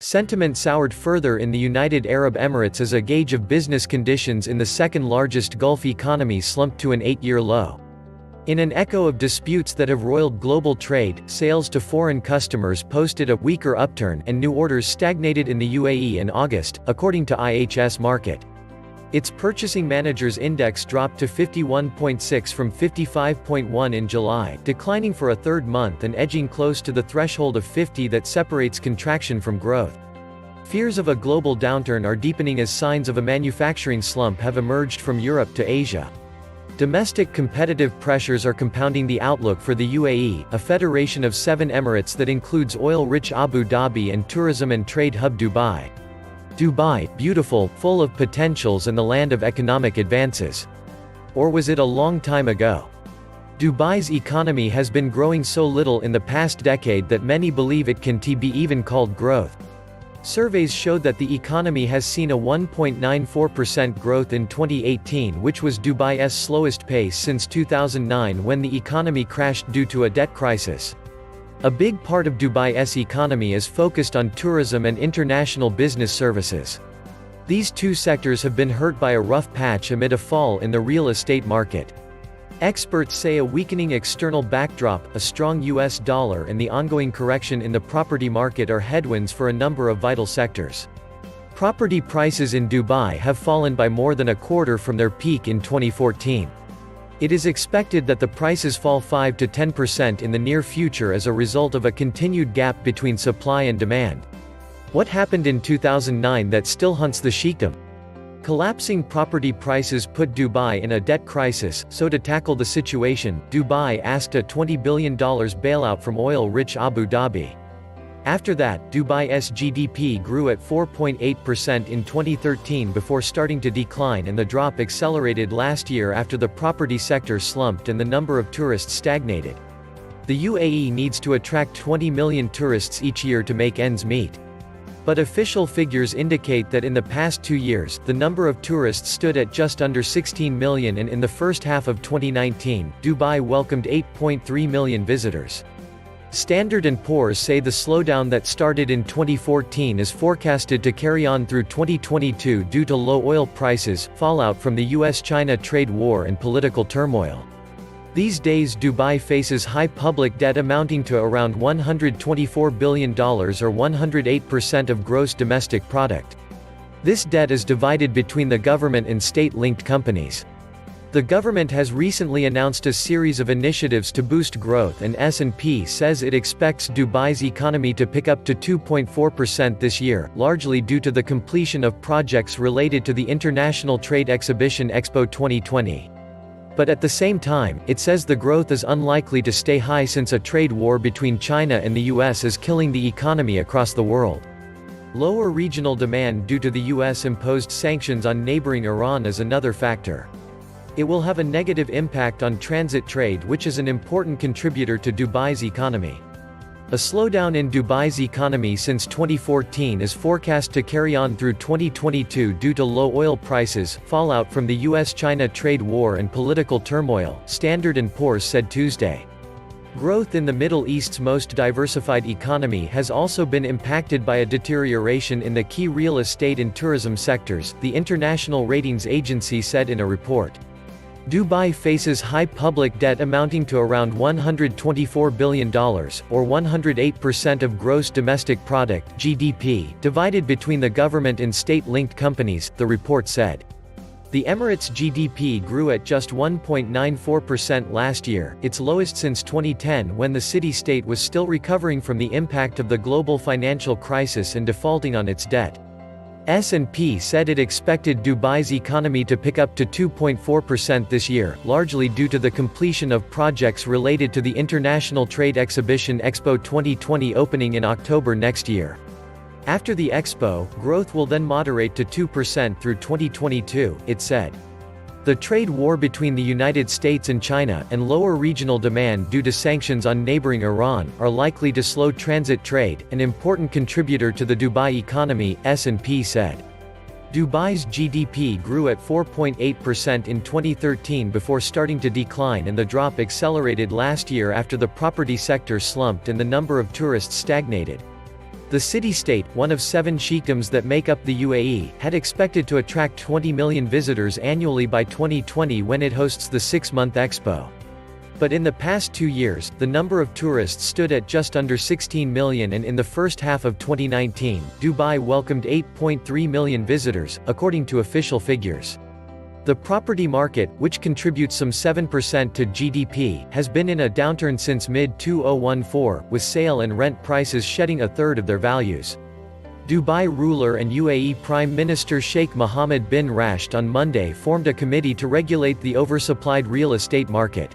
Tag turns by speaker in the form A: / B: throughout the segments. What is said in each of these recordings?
A: Sentiment soured further in the United Arab Emirates as a gauge of business conditions in the second-largest Gulf economy slumped to an 8-year low. In an echo of disputes that have roiled global trade, sales to foreign customers posted a weaker upturn and new orders stagnated in the UAE in August, according to IHS Markit. Its Purchasing Managers Index dropped to 51.6 from 55.1 in July, declining for a third month and edging close to the threshold of 50 that separates contraction from growth. Fears of a global downturn are deepening as signs of a manufacturing slump have emerged from Europe to Asia. Domestic competitive pressures are compounding the outlook for the UAE, a federation of 7 emirates that includes oil-rich Abu Dhabi and tourism and trade hub Dubai. Dubai, beautiful, full of potentials and the land of economic advances. Or was it a long time ago? Dubai's economy has been growing so little in the past decade that many believe it can't be even called growth. Surveys showed that the economy has seen a 1.94% growth in 2018, which was Dubai's slowest pace since 2009 when the economy crashed due to a debt crisis. A big part of Dubai's economy is focused on tourism and international business services. These two sectors have been hurt by a rough patch amid a fall in the real estate market. Experts say a weakening external backdrop, a strong US dollar and the ongoing correction in the property market are headwinds for a number of vital sectors. Property prices in Dubai have fallen by more than a quarter from their peak in 2014. It is expected that the prices fall 5 to 10% in the near future as a result of a continued gap between supply and demand. What happened in 2009 that still haunts the sheikdom? Collapsing property prices put Dubai in a debt crisis, so to tackle the situation, Dubai asked a $20 billion bailout from oil-rich Abu Dhabi. After that, Dubai's GDP grew at 4.8% in 2013 before starting to decline, and the drop accelerated last year after the property sector slumped and the number of tourists stagnated. The UAE needs to attract 20 million tourists each year to make ends meet. But official figures indicate that in the past 2 years, the number of tourists stood at just under 16 million, and in the first half of 2019, Dubai welcomed 8.3 million visitors. Standard & Poor's say the slowdown that started in 2014 is forecasted to carry on through 2022 due to low oil prices, fallout from the US-China trade war and political turmoil. These days Dubai faces high public debt amounting to around $124 billion or 108% of gross domestic product. This debt is divided between the government and state-linked companies. The government has recently announced a series of initiatives to boost growth, and S&P says it expects Dubai's economy to pick up to 2.4% this year, largely due to the completion of projects related to the international trade exhibition Expo 2020. But at the same time, it says the growth is unlikely to stay high since a trade war between China and the US is killing the economy across the world. Lower regional demand due to the US-imposed sanctions on neighboring Iran is another factor. It will have a negative impact on transit trade, which is an important contributor to Dubai's economy. A slowdown in Dubai's economy since 2014 is forecast to carry on through 2022 due to low oil prices, fallout from the US-China trade war and political turmoil, Standard & Poor's said Tuesday. Growth in the Middle East's most diversified economy has also been impacted by a deterioration in the key real estate and tourism sectors, the international ratings agency said in a report. Dubai faces high public debt amounting to around $124 billion, or 108% of gross domestic product (GDP), divided between the government and state-linked companies, the report said. The Emirates' GDP grew at just 1.94% last year, its lowest since 2010 when the city-state was still recovering from the impact of the global financial crisis and defaulting on its debt. S&P said it expected Dubai's economy to pick up to 2.4% this year, largely due to the completion of projects related to the international trade exhibition Expo 2020 opening in October next year. After the Expo, growth will then moderate to 2% through 2022, it said. The trade war between the United States and China, and lower regional demand due to sanctions on neighboring Iran, are likely to slow transit trade, an important contributor to the Dubai economy, S&P said. Dubai's GDP grew at 4.8% in 2013 before starting to decline, and the drop accelerated last year after the property sector slumped and the number of tourists stagnated. The city-state, one of 7 sheikdoms that make up the UAE, had expected to attract 20 million visitors annually by 2020 when it hosts the 6-month expo. But in the past 2 years, the number of tourists stood at just under 16 million, and in the first half of 2019, Dubai welcomed 8.3 million visitors, according to official figures. The property market, which contributes some 7% to GDP, has been in a downturn since mid-2014, with sale and rent prices shedding a third of their values. Dubai ruler and UAE Prime Minister Sheikh Mohammed bin Rashid on Monday formed a committee to regulate the oversupplied real estate market.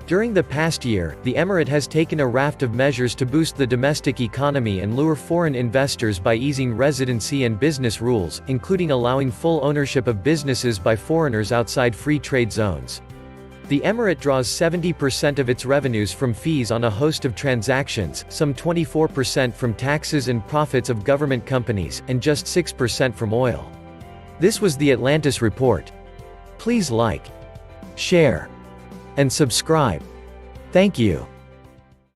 A: During the past year, the emirate has taken a raft of measures to boost the domestic economy and lure foreign investors by easing residency and business rules, including allowing full ownership of businesses by foreigners outside free trade zones. The emirate draws 70% of its revenues from fees on a host of transactions, some 24% from taxes and profits of government companies, and just 6% from oil. This was the Atlantis Report. Please like, share, and subscribe. Thank you.